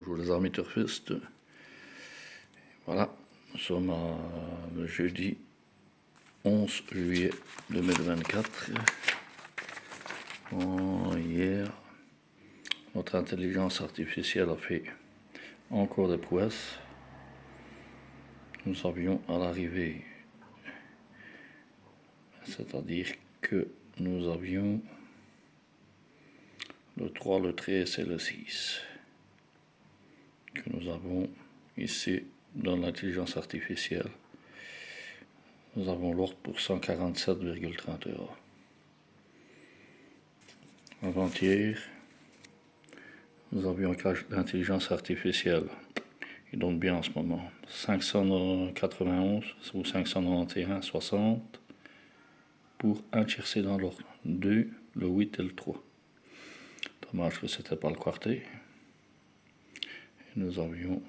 Bonjour les amis turfistes. Voilà, nous sommes le jeudi 11 juillet 2024. Hier, notre intelligence artificielle a fait encore des prouesses. Nous avions à l'arrivée, c'est-à-dire que nous avions le 3, le 13 et le 6. Que nous avons ici dans l'intelligence artificielle. Nous avons l'ordre pour 147,30 €. Avant-hier, nous avions un cache d'intelligence artificielle. Il donne bien en ce moment. 591 ou 591,60 pour un tiercé dans l'ordre. 2, le 8 et le 3. Dommage que c'était pas le quarté. Et nous avions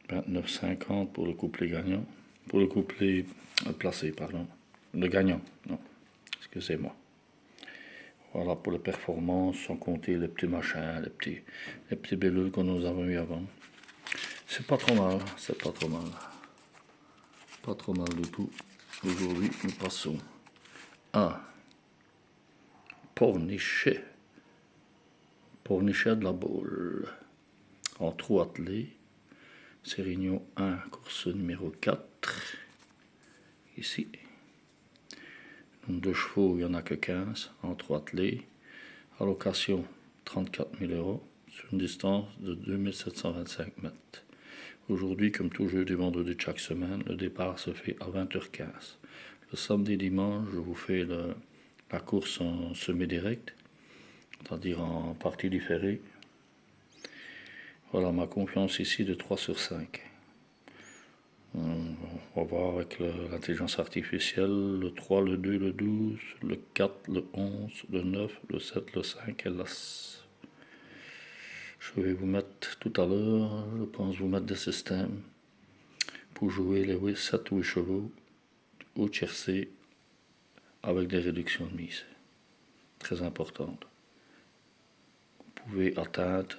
29,50 pour le couplet gagnant. Pour le couplet placé, pardon. Le gagnant, non. Excusez-moi. Voilà pour les performances, sans compter les petits machins, les petits bellules que nous avons eu avant. C'est pas trop mal, c'est pas trop mal. Pas trop mal du tout. Aujourd'hui, nous passons à Pornichet. Pornichet de la Baule. En trou attelé. Sérignon 1, course numéro 4. Ici. Nombre de chevaux, il n'y en a que 15 en trou attelé. Allocation 34 000 € sur une distance de 2725 mètres. Aujourd'hui, comme tout jeudi vendredi de chaque semaine, le départ se fait à 20h15. Le samedi et dimanche, je vous fais la course en semi-direct, c'est-à-dire en partie différée. Voilà ma confiance ici de 3 sur 5. On va voir avec l'intelligence artificielle le 3, le 2, le 12, le 4, le 11, le 9, le 7, le 5 et l'As. Je vais vous mettre tout à l'heure, je pense vous mettre des systèmes pour jouer les 7 ou 8 chevaux au tiercé avec des réductions de mise très importantes. Vous pouvez atteindre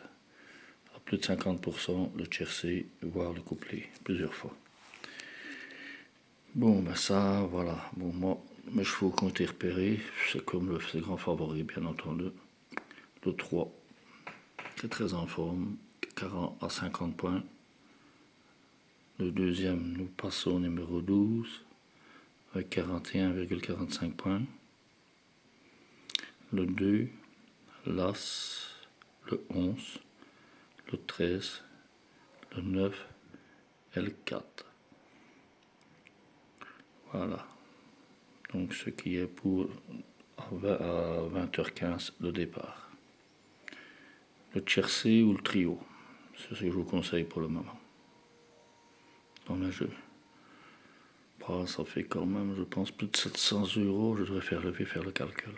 à plus de 50% le tiercé, voire le couplet plusieurs fois. Bon, ben ça, voilà. Bon, moi, mes chevaux qui ont été repérés, c'est comme le grand favori, bien entendu. Le 3, c'est très en forme, 40 à 50 points. Le deuxième, nous passons au numéro 12, avec 41,45 points. Le 2, l'As, le 11, le 13, le 9 et le 4. Voilà. Donc ce qui est pour à 20h15 le départ. Le tiercé ou le trio, c'est ce que je vous conseille pour le moment. Dans le jeu. Bah, ça fait quand même, je pense, plus de 700 €. Je devrais faire le calcul.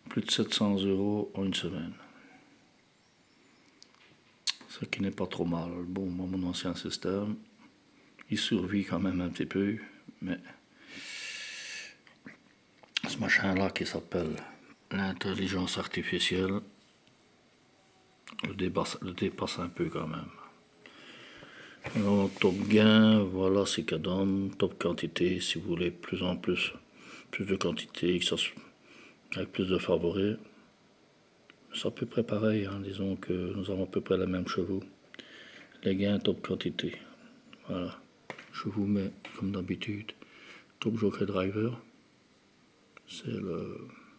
Plus de 700 € en une semaine. Ce qui n'est pas trop mal. Bon, moi, mon ancien système, il survit quand même un petit peu, mais ce machin-là qui s'appelle l'intelligence artificielle le dépasse un peu quand même. Alors, top gain, voilà ce qu'elle donne. Top quantité, si vous voulez plus de quantité, avec plus de favoris. C'est à peu près pareil, hein. Disons que nous avons à peu près les mêmes chevaux. Les gains, top quantité. Voilà. Je vous mets, comme d'habitude, top jockey driver. C'est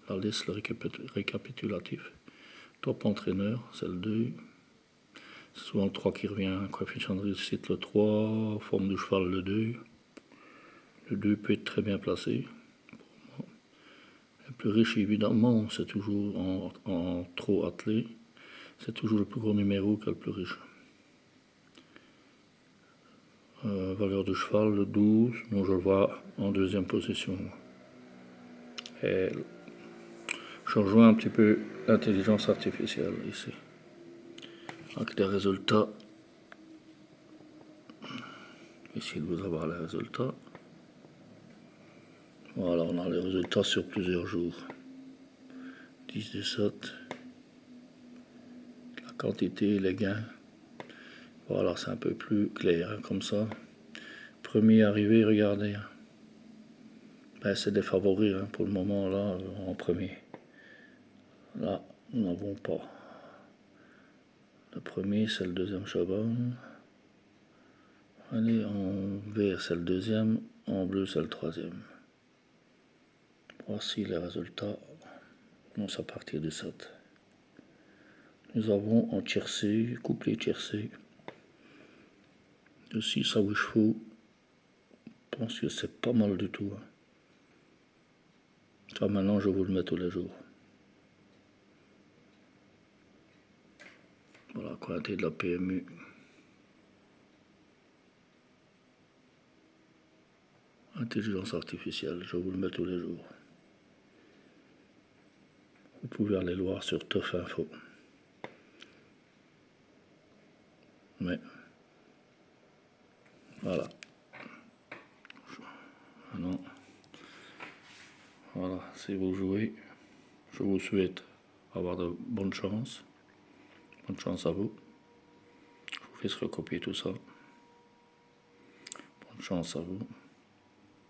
la liste, le récapitulatif. Top entraîneur, c'est le 2. C'est souvent le 3 qui revient. Coefficient de réussite, le 3. Forme du cheval, le 2. Le 2 peut être très bien placé. Le plus riche, évidemment, c'est toujours en trop attelé. C'est toujours le plus gros numéro qui est le plus riche. Valeur du cheval, le 12. Bon, je le vois en deuxième position. Et je rejoins un petit peu l'intelligence artificielle ici. Avec des résultats. Ici, vous avoir les résultats. Voilà, on a les résultats sur plusieurs jours. 10 du 7. La quantité, les gains. Voilà, c'est un peu plus clair, hein, comme ça. Premier arrivé, regardez. Ben, c'est des favoris, hein, pour le moment, là, en premier. Là, nous n'avons pas. Le premier, c'est le deuxième cheval. Allez, en vert, c'est le deuxième. En bleu, c'est le troisième. Voici les résultats. Commence à partir de 7. Nous avons en tiercé, couplet tiercé, de 6 à 8 chevaux. Je pense que c'est pas mal du tout. Hein. Ça, maintenant, je vous le mets tous les jours. Voilà, quantité de la PMU. Intelligence artificielle, je vous le mets tous les jours. Vous pouvez aller le voir sur Teuf Info. Mais, voilà. Non. Voilà, si vous jouez, je vous souhaite avoir de bonnes chances. Bonne chance à vous. Je vous laisse recopier tout ça. Bonne chance à vous.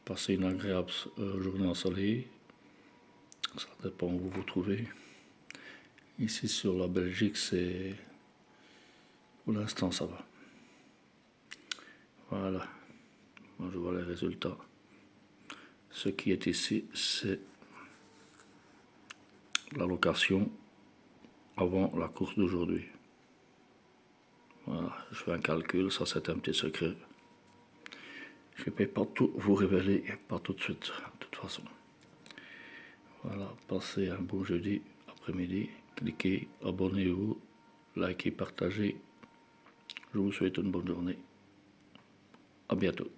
Passez une agréable journée ensoleillée. Ça dépend où vous vous trouvez. Ici sur la Belgique, c'est... Pour l'instant, ça va. Voilà. Moi, je vois les résultats. Ce qui est ici, c'est la location avant la course d'aujourd'hui. Voilà, je fais un calcul, ça c'est un petit secret. Je ne peux pas tout vous révéler, pas tout de suite, de toute façon. Voilà, passez un bon jeudi après-midi. Cliquez, abonnez-vous, likez, partagez. Je vous souhaite une bonne journée. À bientôt.